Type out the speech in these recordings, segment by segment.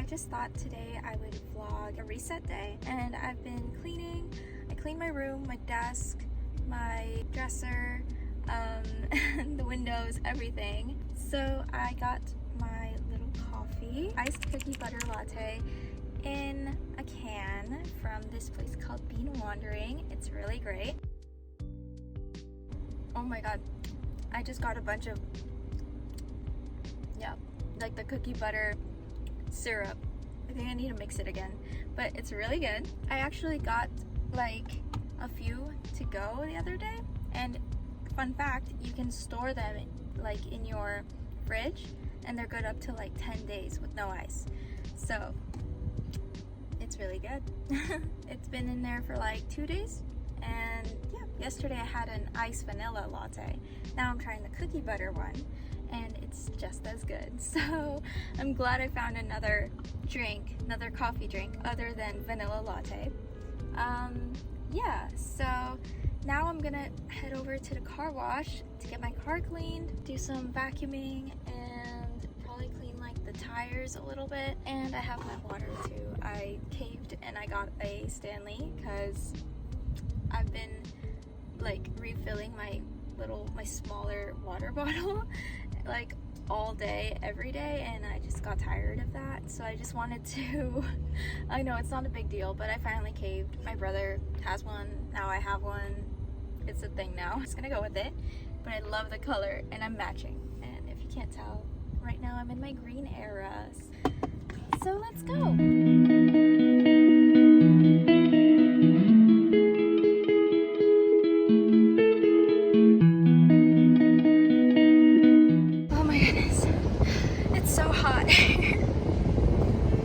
just thought today I would vlog a reset day, and I've been cleaning. I cleaned my room, my desk, my dresser, the windows, everything. So I got my little coffee, iced cookie butter latte in a can from this place called Bean Wandering. It's really great. Oh my god, I just got a bunch of, like the cookie butter syrup. I think I need to mix it again, but it's really good. I actually got like a few to go the other day, and fun fact, you can store them like in your fridge and they're good up to like 10 days with no ice. So it's really good. It's been in there for like 2 days, and yeah, yesterday I had an iced vanilla latte. Now I'm trying the cookie butter one, and it's just as good. So I'm glad I found another coffee drink other than vanilla latte. Yeah, so now I'm gonna head over to the car wash to get my car cleaned, do some vacuuming, and probably clean like the tires a little bit. And I have my water too. I caved and I got a Stanley because I've been like refilling my smaller water bottle like all day, every day, and I just got tired of that. So I just wanted to, I know it's not a big deal, but I finally caved. My brother has one, now I have one. It's a thing now. I'm just gonna go with it, but I love the color and I'm matching. And if you can't tell, right now I'm in my green eras. So let's go.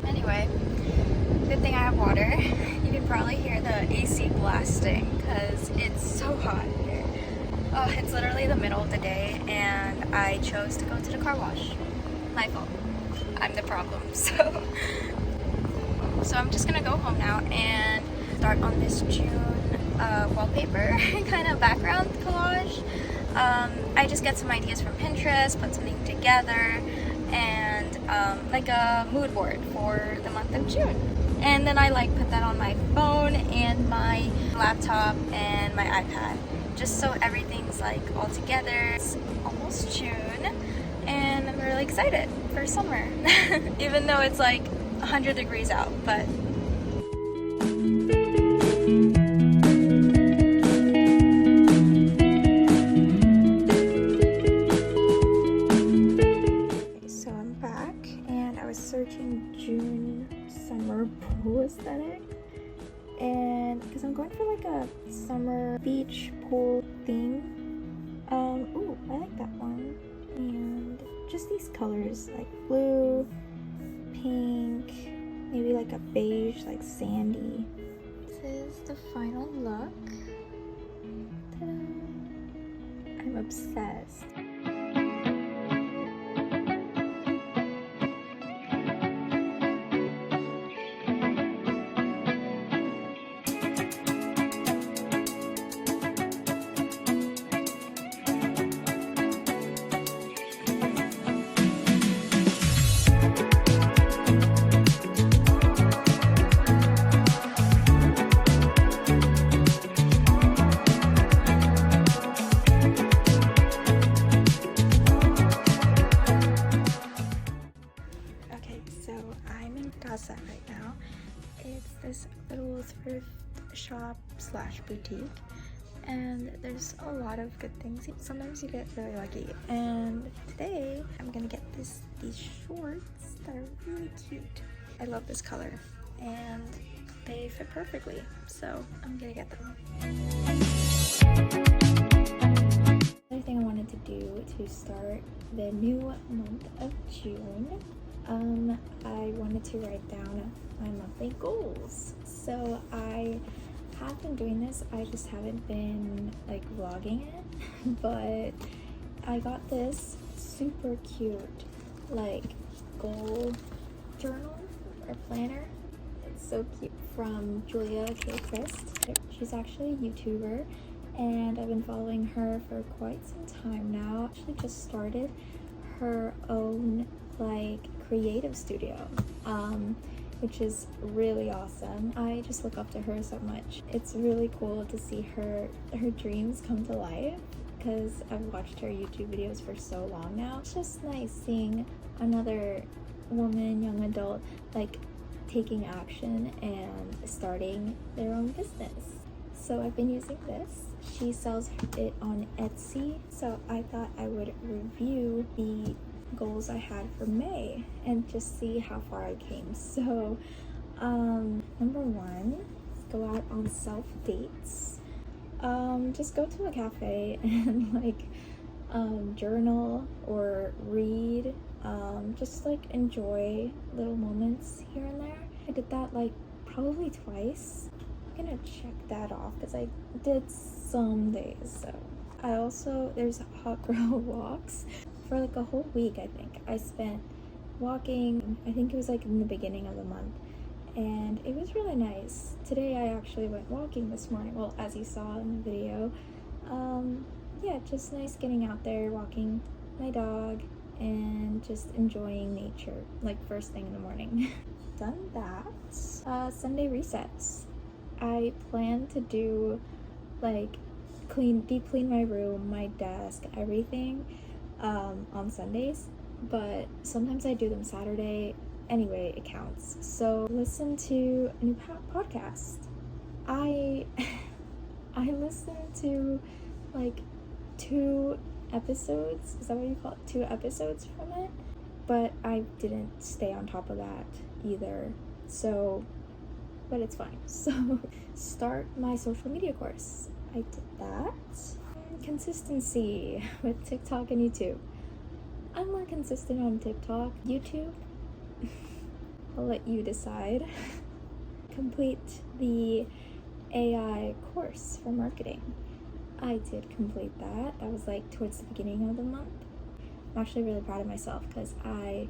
Anyway, good thing I have water. You can probably hear the AC blasting because it's so hot here. Oh, it's literally the middle of the day and I chose to go to the car wash. My fault. I'm the problem. So I'm just gonna go home now and start on this June wallpaper kind of background collage. I just get some ideas from Pinterest, put something together, and like a mood board for the month of June. And then I like put that on my phone and my laptop and my iPad, just so everything's like all together. It's almost June and I'm really excited for summer. Even though it's like 100 degrees out, but searching June summer pool aesthetic, and because I'm going for like a summer beach pool theme. Ooh, I like that one. And just these colors like blue, pink, maybe like a beige, like sandy. This is the final look. Ta-da! I'm obsessed. Right now, it's this little thrift shop slash boutique, and there's a lot of good things. Sometimes you get really lucky, and today I'm gonna get these shorts that are really cute. I love this color and they fit perfectly, so I'm gonna get them. Another thing I wanted to do to start the new month of June, I wanted to write down my monthly goals. So I have been doing this, I just haven't been like vlogging it, but I got this super cute like goal journal or planner. It's so cute, from Julia K. Christ. She's actually a YouTuber and I've been following her for quite some time now. She just started her own like creative studio, which is really awesome. I just look up to her so much. It's really cool to see her dreams come to life, because I've watched her YouTube videos for so long now. It's just nice seeing another woman, young adult, like taking action and starting their own business. So I've been using this. She sells it on Etsy, so I thought I would review the goals I had for May and just see how far I came. So number one, go out on self dates. Just go to a cafe and like journal or read, just like enjoy little moments here and there. I did that like probably twice. I'm gonna check that off because I did some days. So I also, there's hot girl walks for like a whole week. I think I spent walking, I think it was like in the beginning of the month, and it was really nice. Today I actually went walking this morning, well, as you saw in the video. Yeah, just nice getting out there, walking my dog and just enjoying nature like first thing in the morning. Done that. Sunday resets. I plan to do like deep clean my room, my desk, everything on Sundays, but sometimes I do them Saturday. Anyway, it counts. So listen to a new podcast. I listened to like 2 episodes, is that what you call it? 2 episodes from it, but I didn't stay on top of that either, so, but it's fine. So start my social media course. I did that. Consistency with TikTok and YouTube. I'm more consistent on TikTok. YouTube, I'll let you decide. Complete the AI course for marketing. I did complete that. That was like towards the beginning of the month. I'm actually really proud of myself because I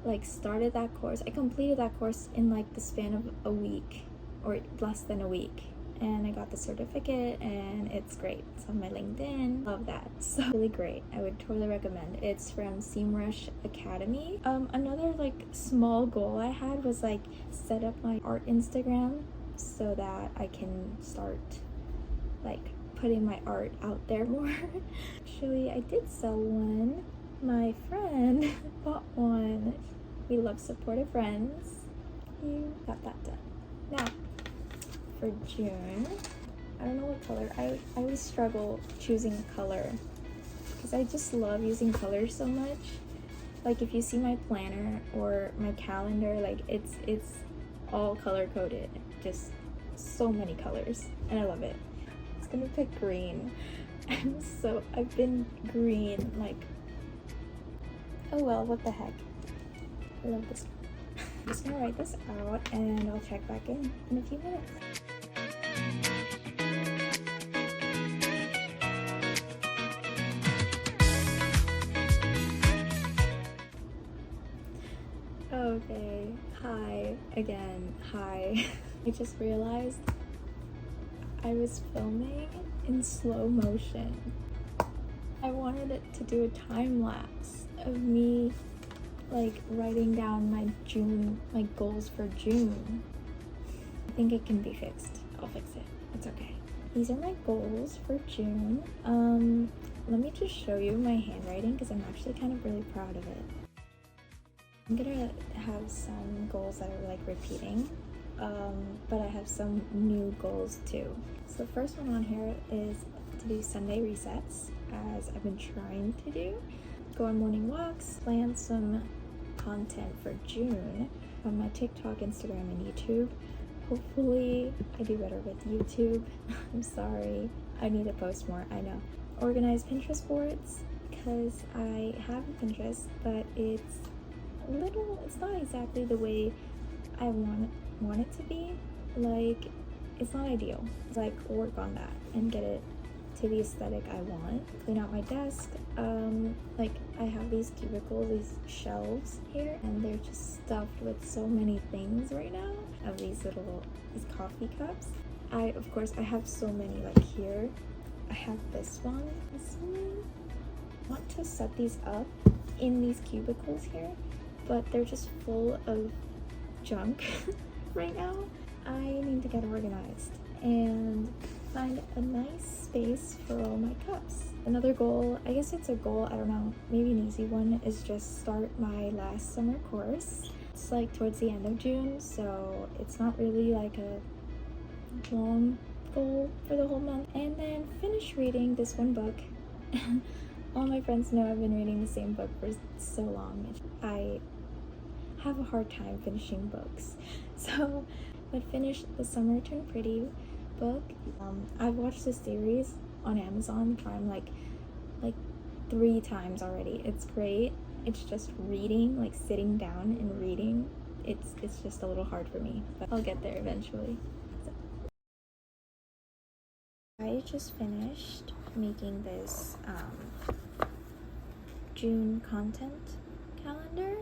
like started that course. I completed that course in like the span of a week or less than a week, and I got the certificate and it's great. It's on my LinkedIn. Love that. So really great. I would totally recommend. It's from SEMrush Academy. Another like small goal I had was like set up my art Instagram so that I can start like putting my art out there more. Actually, I did sell one. My friend bought one. We love supportive friends. You got that done. Now, for June, I don't know what color. I always struggle choosing a color because I just love using colors so much. Like if you see my planner or my calendar, like it's all color coded. Just so many colors, and I love it. Gonna pick green. I've been green like, oh well, what the heck. I love this. I'm just gonna write this out and I'll check back in a few minutes. Okay, hi again. Hi. I just realized I was filming in slow motion. I wanted it to do a time lapse of me like writing down my goals for June. I think it can be fixed. I'll fix it. It's okay. These are my goals for June. Let me just show you my handwriting because I'm actually kind of really proud of it. I'm gonna have some goals that are like repeating. But I have some new goals too. So the first one on here is to do Sunday resets, as I've been trying to do. Go on morning walks, plan some content for June on my TikTok, Instagram, and YouTube. Hopefully I do better with YouTube. I'm sorry, I need to post more, I know. Organize Pinterest boards, because I have a Pinterest, but it's not exactly the way I want it to be. Like, it's not ideal. It's like work on that and get it to the aesthetic I want. Clean out my desk. Like I have these cubicles, these shelves here, and they're just stuffed with so many things right now. I have these coffee cups. I have so many. Like here, I have this one. I want to set these up in these cubicles here, but they're just full of junk right now. I need to get organized and find a nice space for all my cups. Another goal, I guess it's a goal, I don't know, maybe an easy one, is just start my last summer course. It's like towards the end of June, so it's not really like a long goal for the whole month. And then finish reading this one book. All my friends know I've been reading the same book for so long. I have a hard time finishing books. So, but finish The Summer Turned Pretty book. I've watched the series on Amazon Prime like 3 times already. It's great. It's just reading, like sitting down and reading. It's just a little hard for me, but I'll get there eventually. So. I just finished making this June content calendar.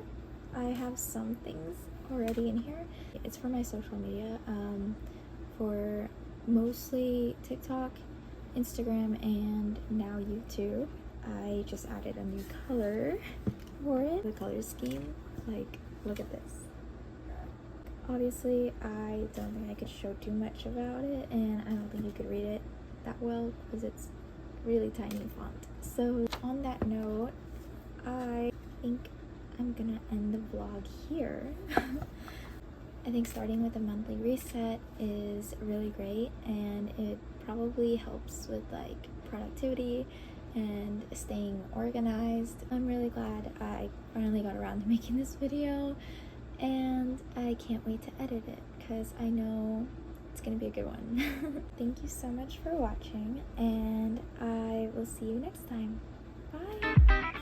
I have some things already in here. It's for my social media, for mostly TikTok, Instagram, and now YouTube. I just added a new color for it. The color scheme, like, look at this. Obviously, I don't think I could show too much about it, and I don't think you could read it that well because it's really tiny font. So on that note, I think I'm gonna end the vlog here. I think starting with a monthly reset is really great, and it probably helps with like productivity and staying organized. I'm really glad I finally got around to making this video, and I can't wait to edit it because I know it's gonna be a good one. Thank you so much for watching, and I will see you next time. Bye!